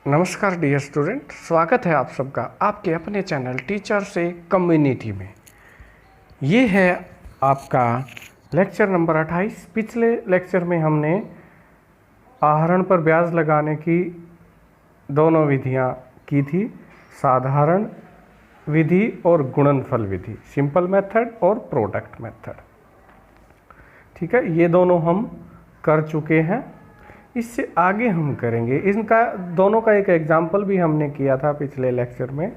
नमस्कार dear student, स्वागत है आप सबका आपके अपने चैनल टीचर से कम्युनिटी में। ये है आपका लेक्चर नंबर 28। पिछले लेक्चर में हमने आहरण पर ब्याज लगाने की दोनों विधियां की थी, साधारण विधि और गुणनफल विधि, सिंपल मेथड और प्रोडक्ट मेथड। ठीक है, ये दोनों हम कर चुके हैं। इससे आगे हम करेंगे, इनका दोनों का एक एग्जाम्पल भी हमने किया था पिछले लेक्चर में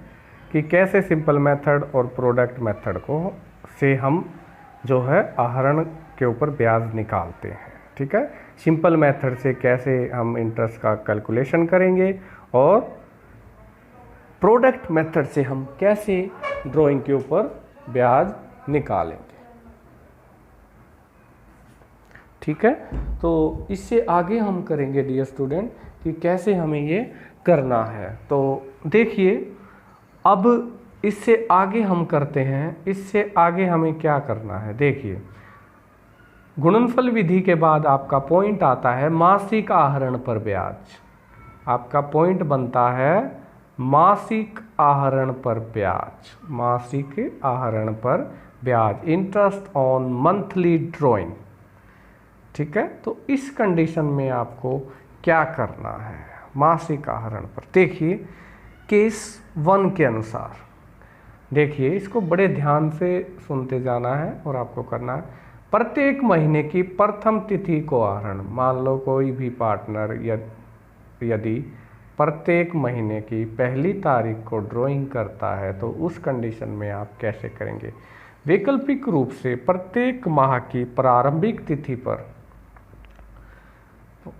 कि कैसे सिंपल मेथड और प्रोडक्ट मेथड को से हम जो है आहरण के ऊपर ब्याज निकालते हैं। ठीक है, सिंपल मेथड से कैसे हम इंटरेस्ट का कैलकुलेशन करेंगे और प्रोडक्ट मेथड से हम कैसे ड्राइंग के ऊपर ब्याज निकालेंगे। ठीक है, तो इससे आगे हम करेंगे डियर स्टूडेंट कि कैसे हमें ये करना है। तो देखिए, अब इससे आगे हम करते हैं, इससे आगे हमें क्या करना है। देखिए, गुणनफल विधि के बाद आपका पॉइंट आता है मासिक आहरण पर ब्याज। आपका पॉइंट बनता है मासिक आहरण पर ब्याज, मासिक आहरण पर ब्याज, इंटरेस्ट ऑन मंथली ड्राइंग। ठीक है, तो इस कंडीशन में आपको क्या करना है मासिक आहरण पर। देखिए, केस 1 के अनुसार देखिए, इसको बड़े ध्यान से सुनते जाना है और आपको करना है। प्रत्येक महीने की प्रथम तिथि को आहरण, मान लो कोई भी पार्टनर यदि प्रत्येक महीने की पहली तारीख को ड्राइंग करता है तो उस कंडीशन में आप कैसे करेंगे। वैकल्पिक रूप से प्रत्येक माह की प्रारंभिक तिथि पर,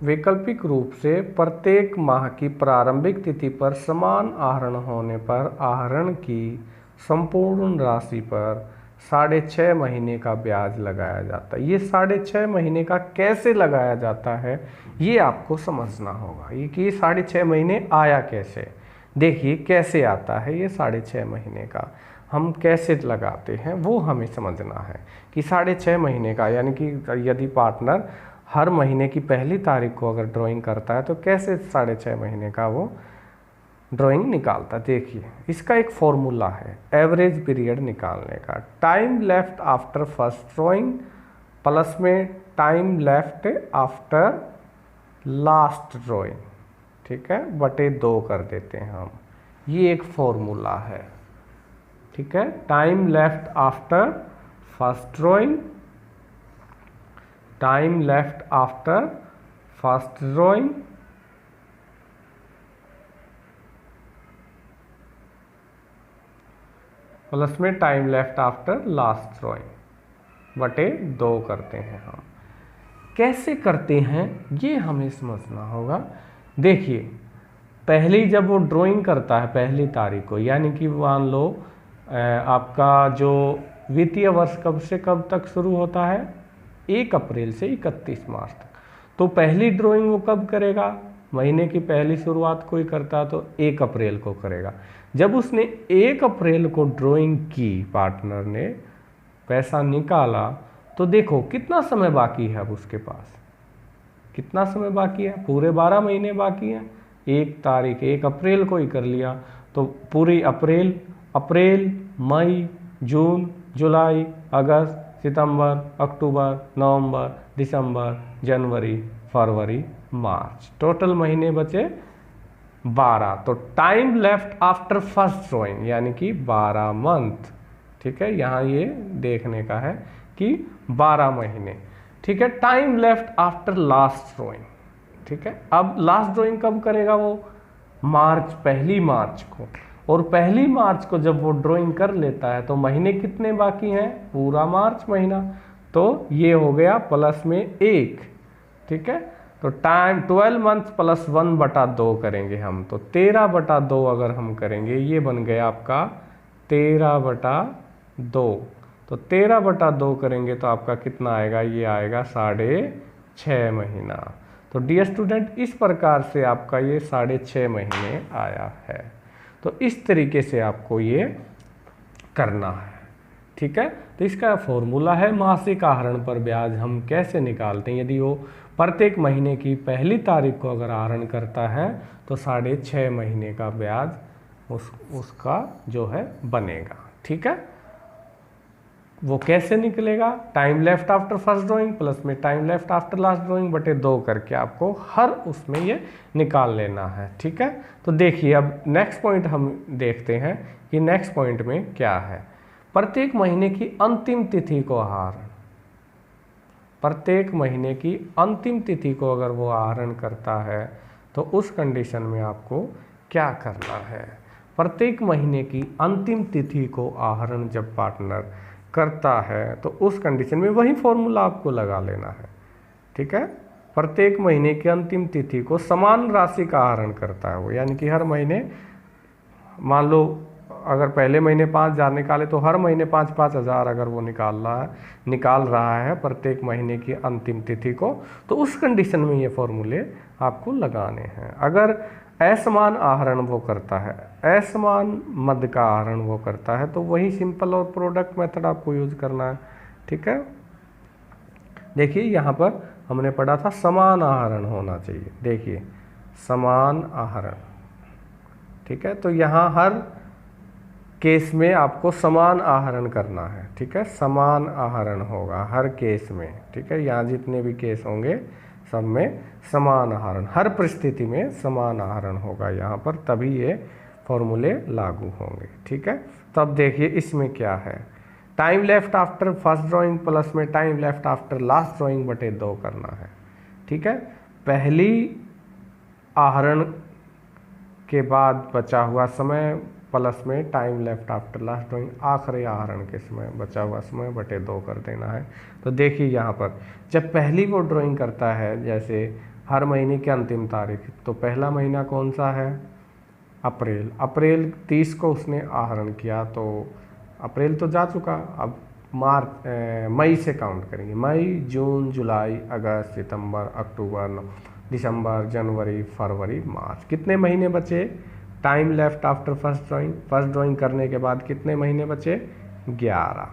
वैकल्पिक रूप से प्रत्येक माह की प्रारंभिक तिथि पर समान आहरण होने पर आहरण की संपूर्ण राशि पर 6.5 महीने का ब्याज लगाया जाता है। ये 6.5 महीने का कैसे लगाया जाता है ये आपको समझना होगा। ये कि 6.5 महीने आया कैसे। देखिए, कैसे आता है ये 6.5 महीने का, हम कैसे लगाते हैं वो हमें समझना है कि 6.5 महीने का, यानी कि यदि पार्टनर हर महीने की पहली तारीख को अगर ड्राइंग करता है तो कैसे 6.5 महीने का वो ड्राइंग निकालता है। देखिए, इसका एक फॉर्मूला है एवरेज पीरियड निकालने का। Time left after first drawing plus में time left after last drawing, ठीक है, बटे 2 कर देते हैं हम। ये एक फॉर्मूला है। ठीक है, time left after first drawing, time left after first drawing plus में time left after last drawing बटे 2 करते हैं हम। कैसे करते हैं ये हमें समझना होगा। देखिए, पहली जब वो ड्राइंग करता है पहली तारीख को, यानी कि मान लो आपका जो वित्तीय वर्ष कब से कब तक शुरू होता है, 1 अप्रैल से 31 मार्च तक। तो पहली ड्राइंग वो कब करेगा, महीने की पहली शुरुआत कोई करता तो 1 अप्रैल को करेगा। जब उसने 1 अप्रैल को ड्राइंग की, पार्टनर ने पैसा निकाला, तो देखो कितना समय बाकी है अब उसके पास, कितना समय बाकी है, पूरे 12 महीने बाकी हैं। 1 अप्रैल को ही कर लिया तो पूरी अप्रैल, मई, जून, जुलाई, अगस्त, सितंबर, अक्टूबर, नवंबर, दिसंबर, जनवरी, फरवरी, मार्च, टोटल महीने बचे 12। तो time left after first drawing यानी कि 12 मंथ। ठीक है, यहाँ ये देखने का है कि 12 महीने। ठीक है, time left after last drawing. ठीक है, अब लास्ट ड्राइंग कब करेगा वो, पहली मार्च को। और पहली मार्च को जब वो ड्राइंग कर लेता है तो महीने कितने बाकी हैं, पूरा मार्च महीना। तो ये हो गया प्लस में 1। ठीक है, तो टाइम 12 मंथ प्लस 1/2 करेंगे हम, तो 13/2 अगर हम करेंगे, ये बन गया आपका 13/2। तो 13/2 करेंगे तो आपका कितना आएगा, ये आएगा 6.5 महीना। तो डियर स्टूडेंट, इस प्रकार से आपका ये 6.5 महीने आया है। तो इस तरीके से आपको ये करना है। ठीक है, तो इसका फॉर्मूला है मासिक आहरण पर ब्याज हम कैसे निकालते हैं। यदि वो प्रत्येक महीने की पहली तारीख को अगर आहरण करता है तो 6.5 महीने का ब्याज उसका जो है बनेगा। ठीक है, वो कैसे निकलेगा? Time left after first drawing plus में time left after last drawing बटे 2 करके आपको हर उसमें ये निकाल लेना है। ठीक है, तो देखिए अब नेक्स्ट पॉइंट हम देखते हैं कि नेक्स्ट पॉइंट में क्या है। प्रत्येक महीने की अंतिम तिथि को आहरण, प्रत्येक महीने की अंतिम तिथि को अगर वो आहरण करता है तो उस कंडीशन में आपको क्या करना है? प्रत्येक महीने की अंतिम तिथि को आहरण जब पार्टनर करता है तो उस कंडीशन में वही फॉर्मूला आपको लगा लेना है। ठीक है, प्रत्येक महीने की अंतिम तिथि को समान राशि का आहरण करता है वो, यानी कि हर महीने मान लो अगर पहले महीने 5,000 निकाले तो हर महीने 5-5 हज़ार अगर वो निकाल रहा है प्रत्येक महीने की अंतिम तिथि को, तो उस कंडीशन में ये फॉर्मूले आपको लगाने हैं। अगर असमान आहरण वो करता है, असमान मद का आहरण वो करता है, तो वही सिंपल और प्रोडक्ट मेथड आपको यूज करना है। ठीक है, देखिए यहाँ पर हमने पढ़ा था समान आहरण होना चाहिए। देखिए समान आहरण, ठीक है, तो यहाँ हर केस में आपको समान आहरण करना है। ठीक है, समान आहरण होगा हर केस में। ठीक है, यहाँ जितने भी केस होंगे सब में समान आहरण, हर परिस्थिति में समान आहरण होगा यहाँ पर, तभी ये फॉर्मूले लागू होंगे। ठीक है, तब देखिए इसमें क्या है, time left after first drawing plus में time left after last drawing बटे 2 करना है। ठीक है, पहली आहरण के बाद बचा हुआ समय प्लस में time left after last drawing आखिरी आहरण के समय बचा हुआ समय बटे 2 कर देना है। तो देखिए यहाँ पर जब पहली वो ड्राइंग करता है, जैसे हर महीने की अंतिम तारीख, तो पहला महीना कौन सा है? अप्रैल। अप्रैल 30 को उसने आहरण किया, तो अप्रैल तो जा चुका, अब मई से काउंट करेंगे। मई, जून, जुलाई, अगस्त, सितंबर, अक्टूबर, दिसंबर, जनवरी, फरवरी, मार्च, कितने महीने बचे? Time left after first drawing करने के बाद कितने महीने बचे? 11।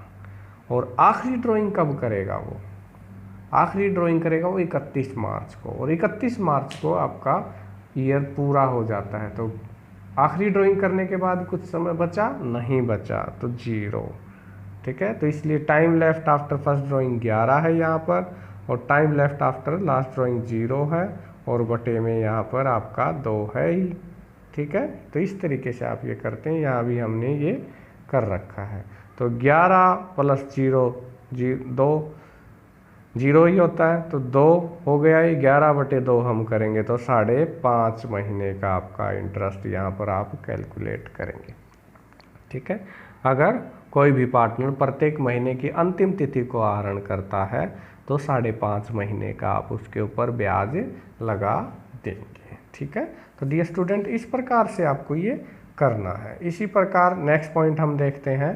और आखिरी ड्राइंग कब करेगा वो? आखिरी ड्राइंग करेगा वो 31 मार्च को, और 31 मार्च को आपका ईयर पूरा हो जाता है। तो आखिरी ड्राइंग करने के बाद कुछ समय बचा? नहीं बचा, तो 0। ठीक है, तो इसलिए time left after first drawing 11 है यहाँ पर, और time left after last drawing 0 है, और बटे में यहाँ पर आपका 2 है ही। ठीक है, तो इस तरीके से आप ये करते हैं, यहाँ भी हमने ये कर रखा है। तो 11 प्लस 0 0 ही होता है, तो 2 हो गया ही, 11 बटे 2 हम करेंगे तो 5.5 महीने का आपका इंटरेस्ट यहाँ पर आप कैलकुलेट करेंगे। ठीक है, अगर कोई भी पार्टनर प्रत्येक महीने की अंतिम तिथि को आहरण करता है तो 5.5 महीने का आप उसके ऊपर ब्याज लगा देंगे। ठीक है, तो डियर स्टूडेंट इस प्रकार से आपको ये करना है। इसी प्रकार नेक्स्ट पॉइंट हम देखते हैं,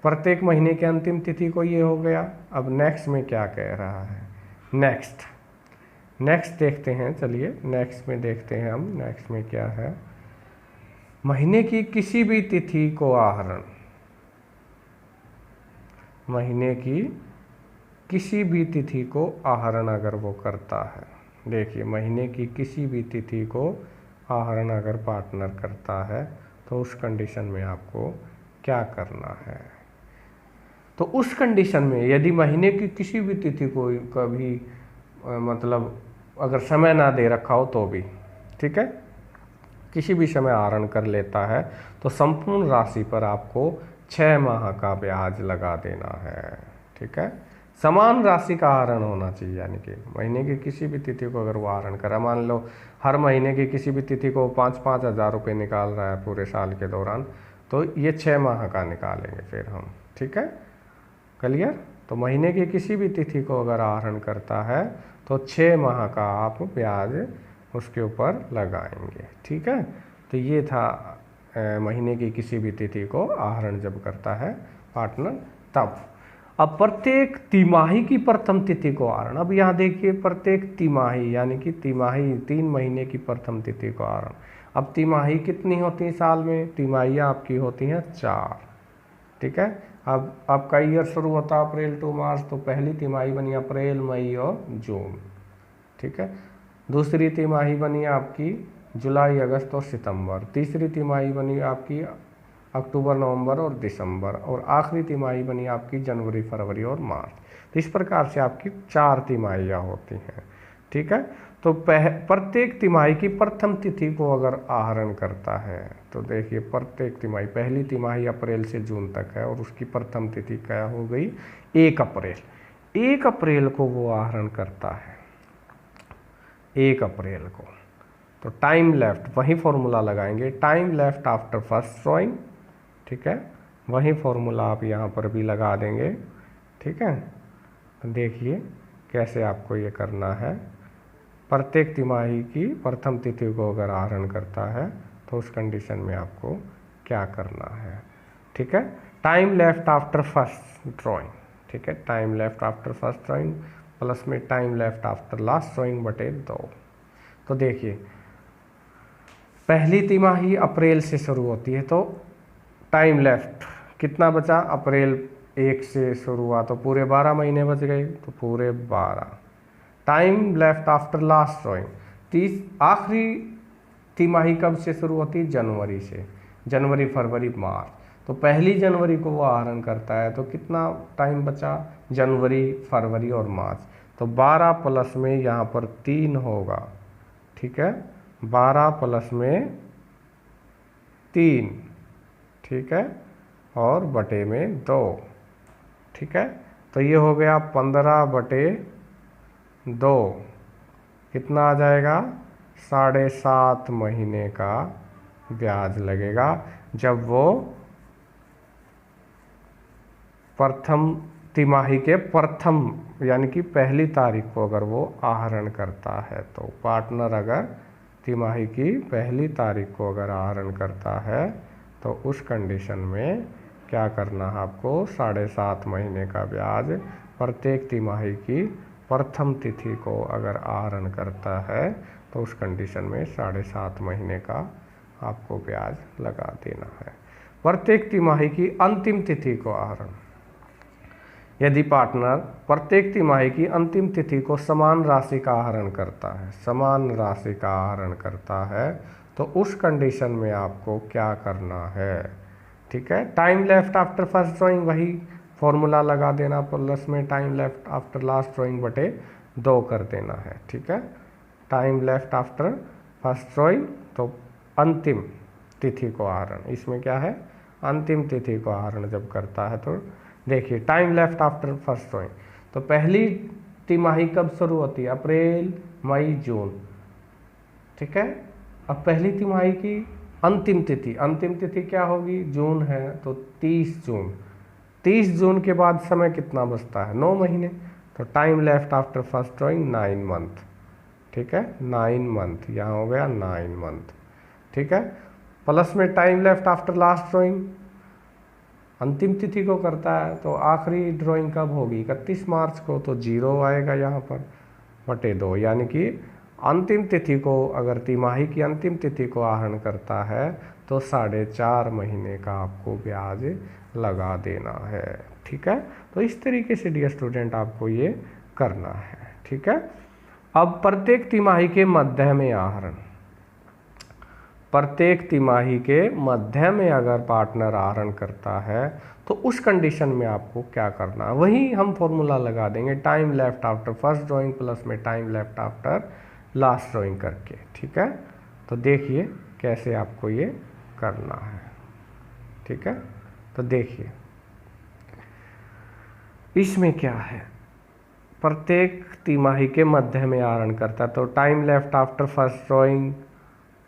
प्रत्येक महीने के अंतिम तिथि को ये हो गया। अब नेक्स्ट में क्या कह रहा है? नेक्स्ट देखते हैं, चलिए नेक्स्ट में देखते हैं हम। नेक्स्ट में क्या है, महीने की किसी भी तिथि को आहरण, महीने की किसी भी तिथि को आहरण अगर वो करता है, देखिए महीने की किसी भी तिथि को आहरण अगर पार्टनर करता है तो उस कंडीशन में आपको क्या करना है? तो उस कंडीशन में यदि महीने की किसी भी तिथि को कभी मतलब अगर समय ना दे रखा हो तो भी, ठीक है, किसी भी समय आहरण कर लेता है तो संपूर्ण राशि पर आपको 6 माह का ब्याज लगा देना है। ठीक है, समान राशि का आहरण होना चाहिए, यानी कि महीने की किसी भी तिथि को अगर वो आहरण करा, मान लो हर महीने की किसी भी तिथि को 5-5 हज़ार रुपये निकाल रहा है पूरे साल के दौरान, तो ये 6 माह का निकालेंगे फिर हम। ठीक है, क्लियर? तो महीने की किसी भी तिथि को अगर आहरण करता है तो 6 माह का आप ब्याज उसके ऊपर लगाएंगे। ठीक है, तो ये था महीने की किसी भी तिथि को आहरण जब करता है पार्टनर तब। अब प्रत्येक तिमाही की प्रथम तिथि को आहरण, अब यहाँ देखिए प्रत्येक तिमाही यानी कि तिमाही 3 महीने की प्रथम तिथि को आहरण। अब तिमाही कितनी होती है साल में? तिमाहियाँ आपकी होती हैं 4। ठीक है, अब आपका ईयर शुरू होता है अप्रैल टू मार्च, तो पहली तिमाही बनी अप्रैल, मई और जून। ठीक है। दूसरी तिमाही बनी आपकी जुलाई, अगस्त और सितंबर। तीसरी तिमाही बनी आपकी अक्टूबर, नवंबर और दिसंबर। और आखिरी तिमाही बनी आपकी जनवरी, फरवरी और मार्च। तो इस प्रकार से आपकी 4 तिमाहियाँ होती हैं, ठीक है। तो प्रत्येक तिमाही की प्रथम तिथि को अगर आहरण करता है तो देखिए प्रत्येक तिमाही, पहली तिमाही अप्रैल से जून तक है और उसकी प्रथम तिथि क्या हो गई 1 अप्रैल। 1 अप्रैल को वो आहरण करता है, 1 अप्रैल को। तो टाइम लेफ्ट, वही फॉर्मूला लगाएंगे, time left after first drawing, ठीक है। वही फॉर्मूला आप यहाँ पर भी लगा देंगे, ठीक है। तो देखिए कैसे आपको ये करना है। प्रत्येक तिमाही की प्रथम तिथि को अगर आहरण करता है तो उस कंडीशन में आपको क्या करना है, ठीक है। Time left after first drawing, ठीक है। Time left after first drawing plus में time left after last drawing बटे 2। तो देखिए पहली तिमाही अप्रैल से शुरू होती है तो टाइम लेफ्ट कितना बचा, अप्रैल 1 से शुरू हुआ तो पूरे 12 महीने बच गए, तो पूरे 12। Time left after last drawing, आखिरी तिमाही कब से शुरू होती है, जनवरी से, जनवरी, फरवरी, मार्च। तो पहली जनवरी को वो आहरण करता है तो कितना टाइम बचा, जनवरी, फरवरी और मार्च। तो 12 प्लस में यहाँ पर 3 होगा, ठीक है। 12 प्लस में 3, ठीक है, और बटे में 2, ठीक है। तो ये हो गया 15 बटे 2, कितना आ जाएगा 7.5 महीने का ब्याज लगेगा जब वो प्रथम तिमाही के प्रथम यानी कि पहली तारीख को अगर वो आहरण करता है। तो पार्टनर अगर तिमाही की पहली तारीख को अगर आहरण करता है तो उस कंडीशन में क्या करना है आपको, 7.5 महीने का ब्याज प्रत्येक तिमाही की प्रथम तिथि को अगर आहरण करता है तो उस कंडीशन में 7.5 महीने का आपको ब्याज लगा देना है। प्रत्येक तिमाही की अंतिम तिथि को आहरण, यदि पार्टनर प्रत्येक तिमाही की अंतिम तिथि को समान राशि का आहरण करता है, समान राशि का आहरण करता है तो उस कंडीशन में आपको क्या करना है, ठीक है। Time left after first drawing वही फॉर्मूला लगा देना, प्लस में time left after last drawing बटे 2 कर देना है, ठीक है। Time left after first drawing तो अंतिम तिथि को आहरण, इसमें क्या है अंतिम तिथि को आहरण जब करता है तो देखिए time left after first drawing. तो पहली तिमाही कब शुरू होती है, अप्रैल, मई, जून, ठीक है। अब पहली तिमाही की अंतिम तिथि क्या होगी, जून है तो 30 जून। 30 जून के बाद समय कितना बचता है, 9 महीने। तो time left after first drawing 9 month, ठीक है, 9 मंथ, यहाँ हो गया 9 मंथ, ठीक है। प्लस में time left after last drawing अंतिम तिथि को करता है तो आखिरी ड्राइंग कब होगी, 31 मार्च को, तो 0 आएगा यहाँ पर बटे 2। यानी कि अंतिम तिथि को अगर तिमाही की अंतिम तिथि को आहरण करता है तो 4.5 महीने का आपको ब्याज लगा देना है, ठीक है। तो इस तरीके से डियर स्टूडेंट आपको ये करना है, ठीक है। अब प्रत्येक तिमाही के मध्य में आहरण, प्रत्येक तिमाही के मध्य में अगर पार्टनर आहरण करता है तो उस कंडीशन में आपको क्या करना है, वही हम फॉर्मूला लगा देंगे, time left after first drawing plus में time left after last drawing करके, ठीक है। तो देखिए कैसे आपको ये करना है, ठीक है। तो देखिए इसमें क्या है, प्रत्येक तिमाही के मध्य में आहरण करता है तो time left after first drawing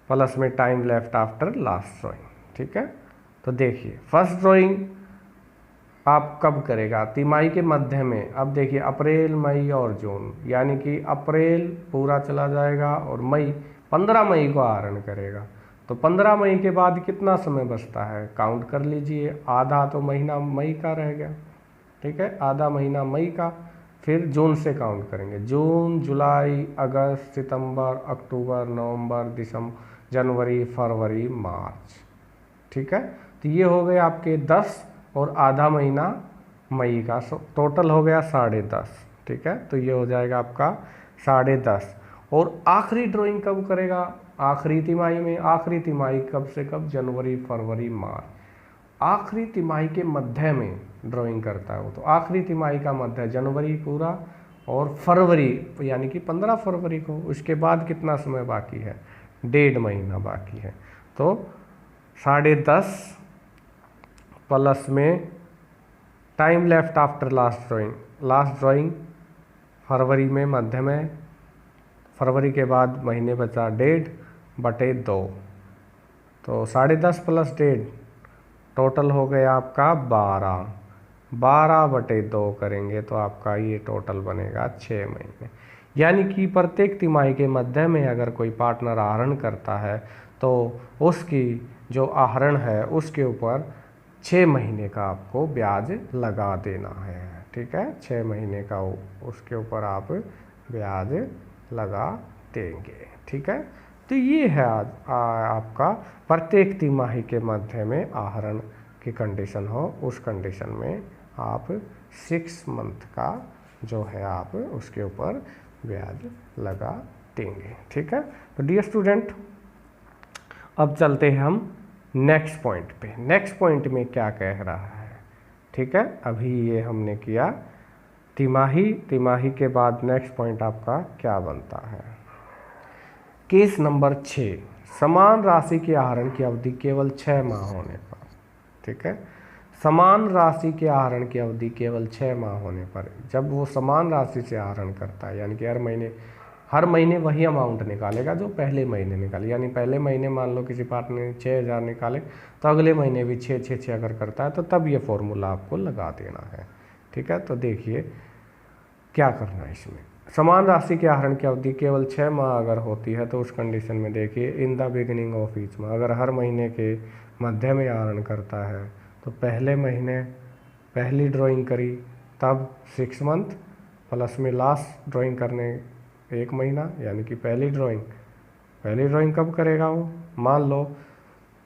plus में time left after last drawing, ठीक है। तो देखिए फर्स्ट ड्राइंग आप कब करेगा, तिमाही के मध्य में। अब देखिए अप्रैल, मई और जून, यानी कि अप्रैल पूरा चला जाएगा और मई 15 मई को आहरण करेगा। तो 15 मई के बाद कितना समय बचता है, काउंट कर लीजिए, आधा तो महीना मई का रह गया, ठीक है, आधा महीना मई का। फिर जून से काउंट करेंगे, जून, जुलाई, अगस्त, सितंबर, अक्टूबर, नवंबर, दिसंबर, जनवरी, फरवरी, मार्च, ठीक है। तो ये हो गए आपके 10 और आधा महीना मई का, टोटल हो गया 10.5, ठीक है। तो ये हो जाएगा आपका 10.5। और आखिरी ड्राइंग कब करेगा, आखिरी तिमाही में। आखिरी तिमाही कब से कब, जनवरी, फरवरी, मार्च। आखिरी तिमाही के मध्य में ड्राइंग करता है वो, तो आखिरी तिमाही का मध्य जनवरी पूरा और फरवरी यानी कि 15 फरवरी को। उसके बाद कितना समय बाकी है, 1.5 महीना बाकी है। तो 10.5 प्लस में time left after last drawing, last drawing फरवरी में मध्य में, फरवरी के बाद महीने बचा 1.5/2, तो 10.5 प्लस 1.5 टोटल हो गया आपका 12/2 करेंगे तो आपका ये टोटल बनेगा 6 महीने। यानी कि प्रत्येक तिमाही के मध्य में अगर कोई पार्टनर आहरण करता है तो उसकी जो आहरण है उसके ऊपर 6 महीने का आपको ब्याज लगा देना है। ठीक है, 6 महीने का उसके ऊपर आप ब्याज लगा देंगे। ठीक है, तो ये है आज आपका प्रत्येक तिमाही के मध्य में आहरण की कंडीशन हो, उस कंडीशन में आप 6 मंथ का जो है आप उसके ऊपर ब्याज लगा देंगे। ठीक है, तो डियर स्टूडेंट अब चलते हैं हम नेक्स्ट पॉइंट पे। नेक्स्ट पॉइंट में क्या कह रहा है। ठीक है, अभी ये हमने किया तिमाही, तिमाही के बाद नेक्स्ट पॉइंट आपका क्या बनता है। केस नंबर 6, समान राशि के आहरण की अवधि केवल 6 माह होने पर। ठीक है, समान राशि के आहरण की अवधि केवल 6 माह होने पर, जब वो समान राशि से आहरण करता है यानी कि हर महीने वही अमाउंट निकालेगा जो पहले महीने निकाले। यानी पहले महीने मान लो किसी पार्टनर ने 6,000 निकाले तो अगले महीने भी 6 अगर करता है तो तब ये फॉर्मूला आपको लगा देना है। ठीक है, तो देखिए क्या करना है इसमें। समान राशि के आहरण की अवधि केवल 6 माह अगर होती है तो उस कंडीशन में देखिए in the beginning of each माह, अगर हर महीने के मध्य में आहरण करता है तो पहले महीने पहली ड्राइंग करी तब 6 मंथ प्लस में लास्ट ड्राइंग करने 1 महीना, यानी कि पहली ड्राइंग कब करेगा वो, मान लो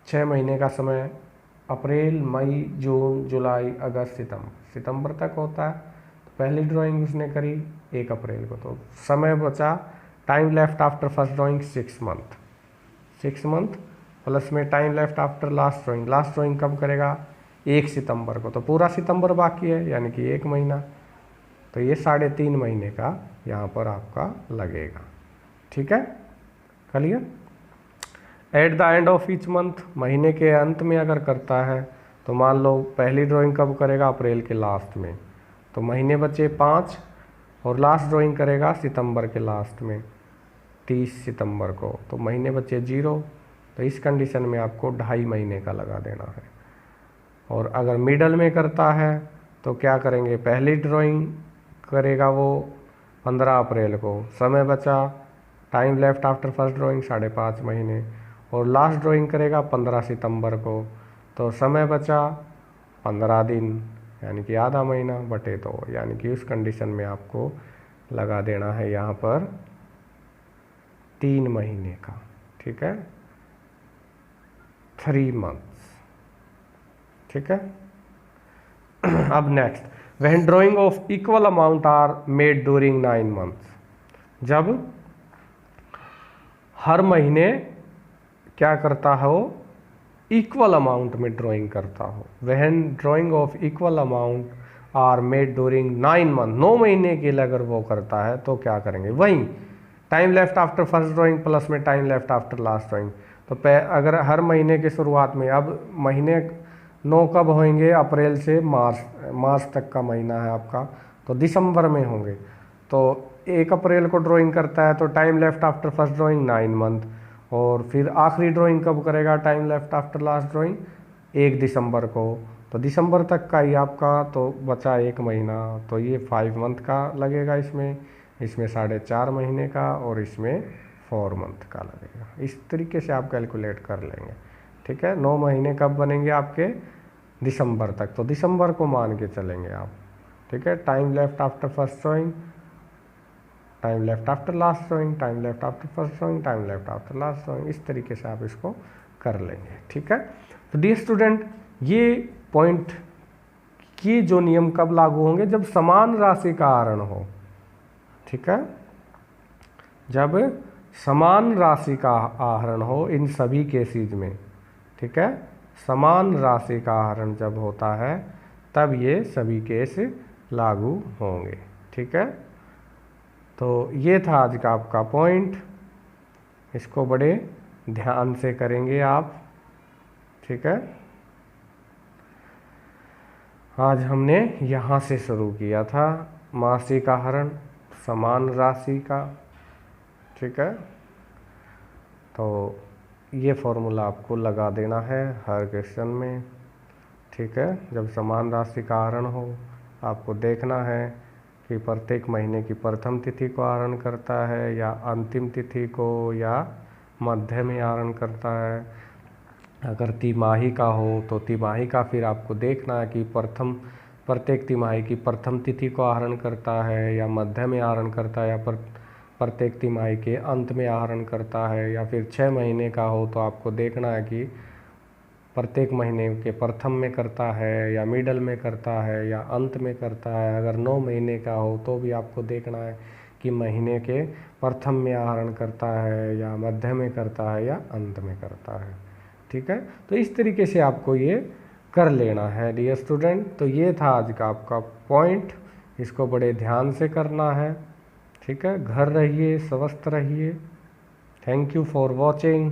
6 महीने का समय अप्रैल, मई, जून, जुलाई, अगस्त, सितंबर तक होता है। तो पहली ड्राइंग उसने करी 1 अप्रैल को, तो समय बचा time left after first drawing 6 month plus में time left after last drawing कब करेगा 1 सितंबर को, तो पूरा सितंबर बाकी है यानी कि 1 महीना, तो ये 3.5 महीने का यहाँ पर आपका लगेगा। ठीक है, clear. At the end of each month, महीने के अंत में अगर करता है तो मान लो पहली ड्राइंग कब करेगा अप्रैल के लास्ट में, तो महीने बचे 5 और लास्ट ड्राइंग करेगा सितंबर के लास्ट में 30 सितंबर को, तो महीने बचे 0, तो इस कंडीशन में आपको 2.5 महीने का लगा देना है। और अगर मिडल में करता है तो क्या करेंगे, पहली ड्राइंग करेगा वो 15 अप्रैल को, समय बचा time left after first drawing 5.5 महीने, और लास्ट ड्राइंग करेगा 15 सितंबर को, तो समय बचा 15 दिन यानी कि आधा महीना बटे 2, यानी कि उस कंडीशन में आपको लगा देना है यहाँ पर 3 महीने का। ठीक है, 3 मंथ्स। ठीक है, अब next, when drawing of equal amount are made during 9 months, जब हर महीने क्या करता हो, इक्वल अमाउंट में ड्राइंग करता हो। When drawing of equal amount are made during 9 month, 9 महीने के लिए अगर वो करता है तो क्या करेंगे, वहीं time left after first drawing plus में time left after last drawing, तो अगर हर महीने के शुरुआत में, अब महीने 9 कब होंगे, अप्रैल से मार्च तक का महीना है आपका, तो दिसंबर में होंगे, तो 1 अप्रैल को ड्राइंग करता है तो time left after first drawing 9 month, और फिर आखिरी ड्राइंग कब करेगा time left after last drawing 1 दिसंबर को, तो दिसंबर तक का ही आपका तो बचा 1 महीना, तो ये 5 मंथ का लगेगा, इसमें 4.5 महीने का और इसमें 4 मंथ का लगेगा। इस तरीके से आप कैलकुलेट कर लेंगे। ठीक है, 9 महीने कब बनेंगे आपके, दिसंबर तक, तो दिसंबर को मान के चलेंगे आप। ठीक है, time left after first drawing, time left after last drawing, time left after first drawing, time left after last drawing, इस तरीके से आप इसको कर लेंगे। ठीक है, तो डियर स्टूडेंट ये पॉइंट की जो नियम कब लागू होंगे, जब समान राशि का आहरण हो। ठीक है, जब समान राशि का आहरण हो इन सभी केसेज में, ठीक है, समान राशि का आहरण जब होता है तब ये सभी केस लागू होंगे, ठीक है। तो ये था आज का आपका पॉइंट, इसको बड़े ध्यान से करेंगे आप, ठीक है। आज हमने यहाँ से शुरू किया था मासिक आहरण समान राशि का, ठीक है। तो ये फॉर्मूला आपको लगा देना है हर क्वेश्चन में, ठीक है। जब समान राशि का आहरण हो आपको देखना है कि प्रत्येक महीने की प्रथम तिथि को आहरण करता है या अंतिम तिथि को या मध्य में आहरण करता है। अगर तिमाही का हो तो तिमाही का फिर आपको देखना है कि प्रत्येक तिमाही की प्रथम तिथि को आहरण करता है या मध्य में आहरण करता है या प्रत्येक तिमाही के अंत में आहरण करता है। या फिर 6 महीने का हो तो आपको देखना है कि प्रत्येक महीने के प्रथम में करता है या मिडल में करता है या अंत में करता है। अगर 9 महीने का हो तो भी आपको देखना है कि महीने के प्रथम में आहरण करता है या मध्य में करता है या अंत में करता है, ठीक है। तो इस तरीके से आपको ये कर लेना है डियर स्टूडेंट। तो ये था आज का आपका पॉइंट, इसको बड़े ध्यान से करना है, ठीक है। घर रहिए, स्वस्थ रहिए। Thank you for watching.